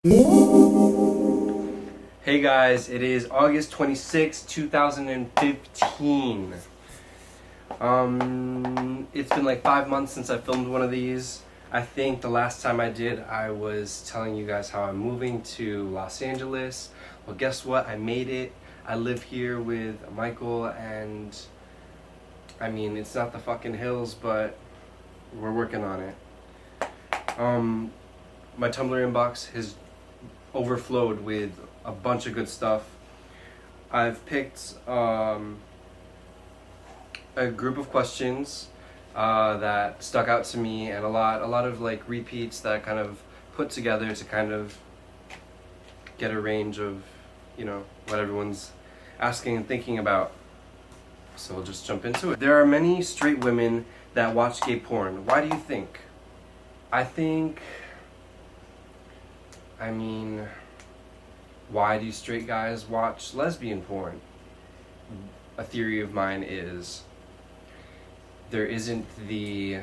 Hey guys, it is August 26, 2015. It's been like 5 months since I filmed one of these. I think the last time I did, I was telling you guys how I'm moving to Los Angeles. Well, guess what? I made it. I live here with Michael, and I mean, it's not the fucking hills, but we're working on it. My Tumblr inbox has overflowed with a bunch of good stuff. I've picked a group of questions that stuck out to me, and a lot of like repeats that I kind of put together to kind of get a range of, what everyone's asking and thinking about. So we'll just jump into it. There are many straight women that watch gay porn. Why do you think? Why do straight guys watch lesbian porn? A theory of mine is there isn't the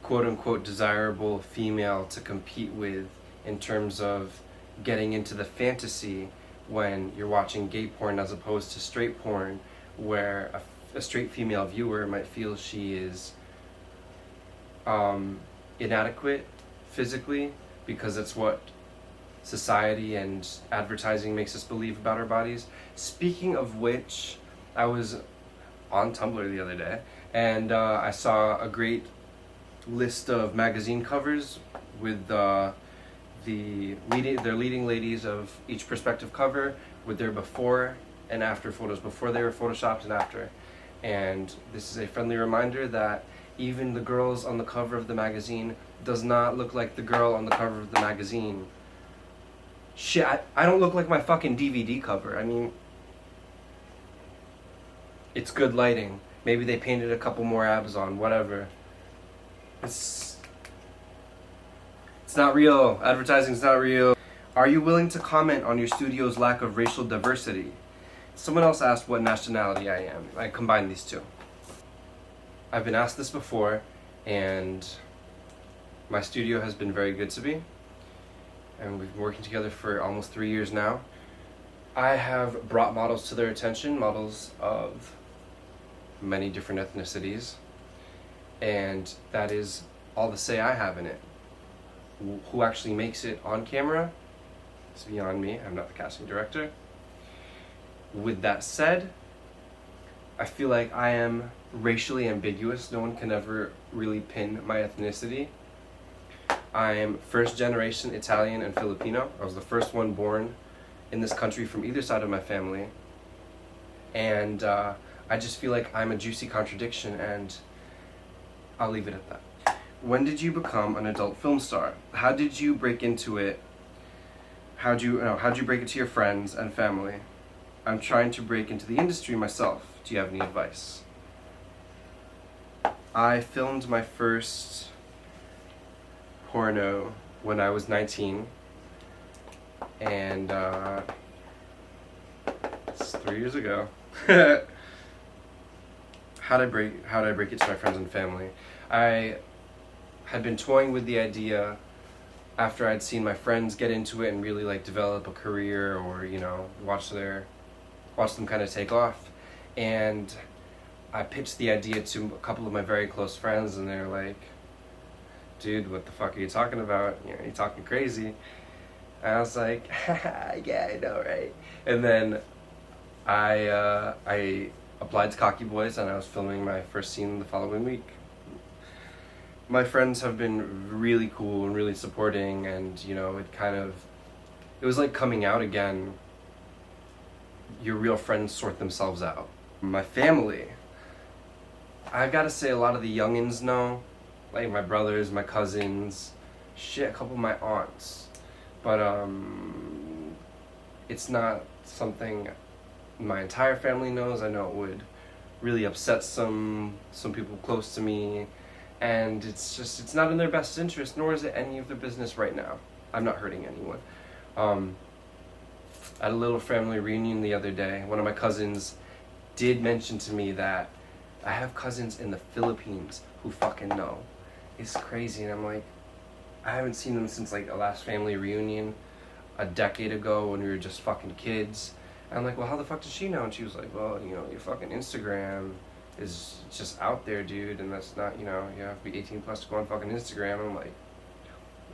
quote-unquote desirable female to compete with in terms of getting into the fantasy when you're watching gay porn as opposed to straight porn, where a straight female viewer might feel she is inadequate physically, because it's what society and advertising makes us believe about our bodies. Speaking of which, I was on Tumblr the other day, and I saw a great list of magazine covers with their leading ladies of each prospective cover with their before and after photos, before they were photoshopped and after. And this is a friendly reminder that even the girls on the cover of the magazine does not look like the girl on the cover of the magazine. Shit, I don't look like my fucking DVD cover. I mean, it's good lighting. Maybe they painted a couple more abs on, whatever. It's not real. Advertising's not real. Are you willing to comment on your studio's lack of racial diversity? Someone else asked what nationality I am. I combined these two. I've been asked this before, and my studio has been very good to me, and we've been working together for almost 3 years now. I have brought models to their attention, models of many different ethnicities, and that is all the say I have in it. Who actually makes it on camera is beyond me. I'm not the casting director. With that said, I feel like I am racially ambiguous. No one can ever really pin my ethnicity. I am first generation Italian and Filipino. I was the first one born in this country from either side of my family. And I just feel like I'm a juicy contradiction, and I'll leave it at that. When did you become an adult film star? How did you break into it? How'd you break it to your friends and family? I'm trying to break into the industry myself. Do you have any advice? I filmed my first porno when I was 19, and it's 3 years ago. How did I break it to my friends and family? I had been toying with the idea after I'd seen my friends get into it and really like develop a career, or watch them kind of take off, and I pitched the idea to a couple of my very close friends, and they're like, dude, what the fuck are you talking about? You're talking crazy. And I was like, yeah, I know, right? And then I applied to Cocky Boys, and I was filming my first scene the following week. My friends have been really cool and really supporting, and it was like coming out again. Your real friends sort themselves out. My family, I've got to say, a lot of the youngins know, like my brothers, my cousins, a couple of my aunts, but it's not something my entire family knows. I know it would really upset some people close to me, and it's not in their best interest, nor is it any of their business right now. I'm not hurting anyone. At a little family reunion the other day, one of my cousins did mention to me that I have cousins in the Philippines who fucking know. It's crazy, and I'm like, I haven't seen them since like a last family reunion a decade ago when we were just fucking kids. And I'm like, well, how the fuck does she know? And she was like, well, you know, your fucking Instagram is just out there, dude, and that's not, you know, you have to be 18 plus to go on fucking Instagram. I'm like,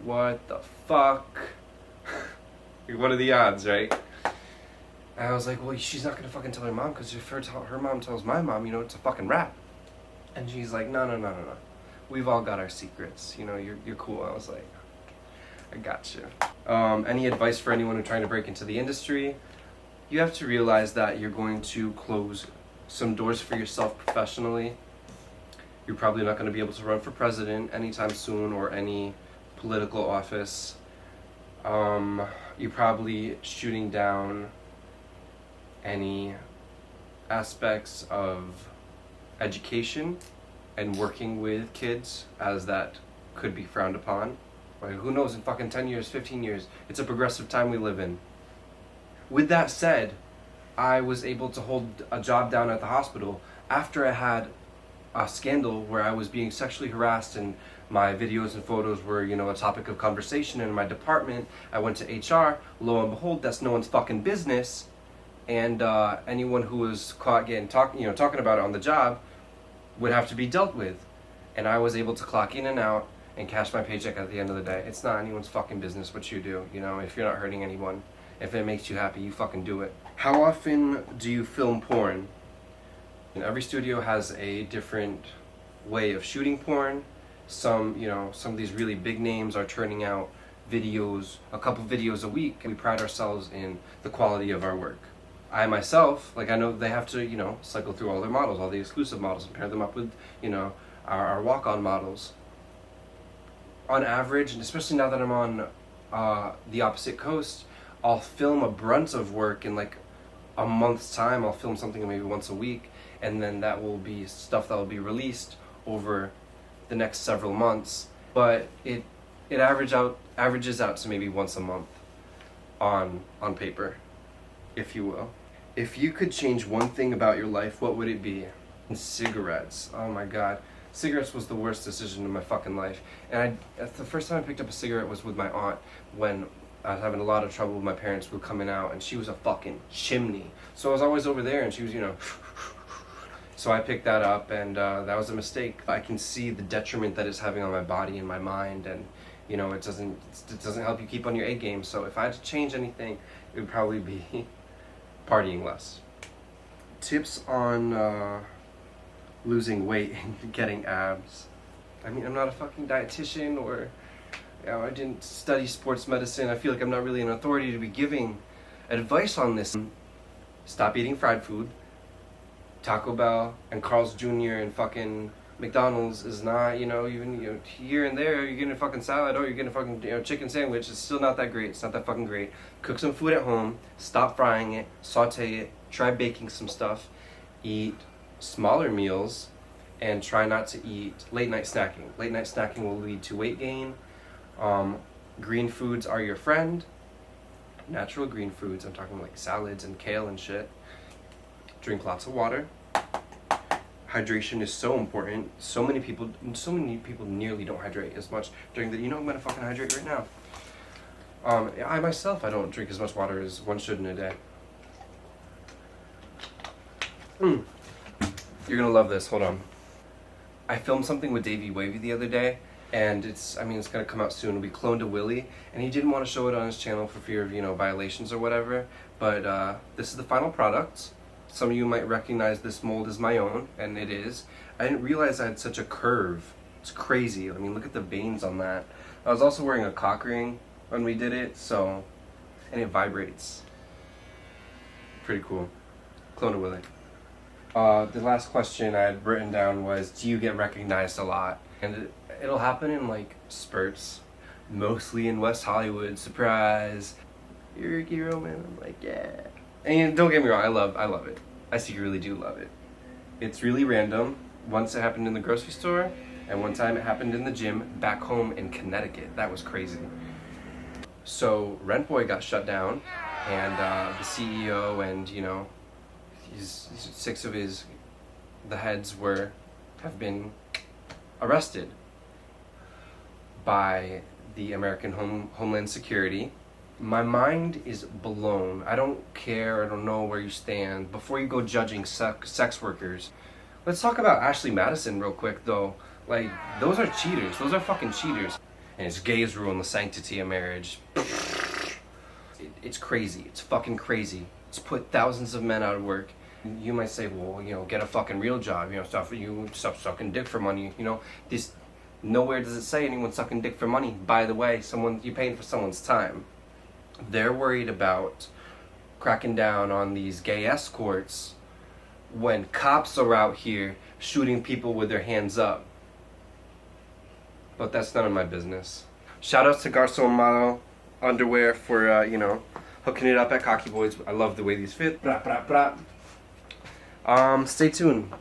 what the fuck? What are the odds, right? And I was like, well, she's not gonna fucking tell her mom, because if her mom tells my mom, you know, it's a fucking rap. And she's like, no. We've all got our secrets. You know, you're cool. I was like, I got you. Any advice for anyone who's trying to break into the industry? You have to realize that you're going to close some doors for yourself professionally. You're probably not going to be able to run for president anytime soon or any political office. You're probably shooting down any aspects of education and working with kids, as that could be frowned upon. Like, who knows, in fucking 10 years, 15 years, it's a progressive time we live in. With that said, I was able to hold a job down at the hospital after I had a scandal where I was being sexually harassed and my videos and photos were, you know, a topic of conversation in my department. I went to HR, lo and behold, that's no one's fucking business. And anyone who was caught talking about it on the job would have to be dealt with. And I was able to clock in and out and cash my paycheck at the end of the day. It's not anyone's fucking business what you do, you know, if you're not hurting anyone. If it makes you happy, you fucking do it. How often do you film porn? And every studio has a different way of shooting porn. Some of these really big names are turning out videos, a couple videos a week. We pride ourselves in the quality of our work. I myself, like, I know they have to, you know, cycle through all their models, all the exclusive models, and pair them up with, you know, our walk-on models. On average, and especially now that I'm on the opposite coast, I'll film a brunt of work in like a month's time. I'll film something maybe once a week, and then that will be stuff that will be released over the next several months. But it averages out to maybe once a month on paper, if you will. If you could change one thing about your life, what would it be? Cigarettes. Oh my god. Cigarettes was the worst decision in my fucking life. And the first time I picked up a cigarette was with my aunt when I was having a lot of trouble with my parents were coming out, and she was a fucking chimney. So I was always over there and she was, you know, so I picked that up, and that was a mistake. I can see the detriment that it's having on my body and my mind, and you know, it doesn't help you keep on your A game. So if I had to change anything, it would probably be partying less. Tips on losing weight and getting abs. I mean, I'm not a fucking dietitian, or you know, I didn't study sports medicine. I feel like I'm not really an authority to be giving advice on this. Stop eating fried food. Taco Bell and Carl's Jr. and fucking McDonald's is not, you know, even, you know, here and there you're getting a fucking salad or you're getting a fucking, you know, chicken sandwich. It's still not that great. It's not that fucking great. Cook some food at home. Stop frying it. Saute it. Try baking some stuff. Eat smaller meals and try not to eat late night snacking. Late night snacking will lead to weight gain. Green foods are your friend. Natural green foods. I'm talking like salads and kale and shit. Drink lots of water. Hydration is so important. So many people nearly don't hydrate as much during the, you know, I'm gonna fucking hydrate right now. I myself, I don't drink as much water as one should in a day. You're gonna love this, hold on. I filmed something with Davey Wavy the other day, and it's gonna come out soon. It'll be cloned to Willie, and he didn't want to show it on his channel for fear of, you know, violations or whatever, but this is the final product. Some of you might recognize this mold as my own, and it is. I didn't realize I had such a curve. It's crazy. I mean, look at the veins on that. I was also wearing a cock ring when we did it, so, and it vibrates. Pretty cool. Clone to Willie. The last question I had written down was, do you get recognized a lot? And it'll happen in like spurts, mostly in West Hollywood. Surprise! You're Ricky Roman. I'm like, yeah. And don't get me wrong, I love it. I secretly do love it. It's really random. Once it happened in the grocery store, and one time it happened in the gym back home in Connecticut. That was crazy. So Rent Boy got shut down, and the CEO and, you know, six of the heads have been arrested by the American Homeland Security. My mind is blown. I don't care. I don't know where you stand. Before you go judging sex workers, let's talk about Ashley Madison real quick, though. Like, those are cheaters. Those are fucking cheaters. And it's gays ruin the sanctity of marriage. It's crazy. It's fucking crazy. It's put thousands of men out of work. You might say, well, you know, get a fucking real job. You know, stop sucking dick for money. You know, this nowhere does it say anyone sucking dick for money. By the way, you're paying for someone's time. They're worried about cracking down on these gay escorts when cops are out here shooting people with their hands up. But that's none of my business. Shoutouts to Garcon Malo underwear for, you know, hooking it up at Cocky Boys. I love the way these fit. Blah, blah, blah. Stay tuned.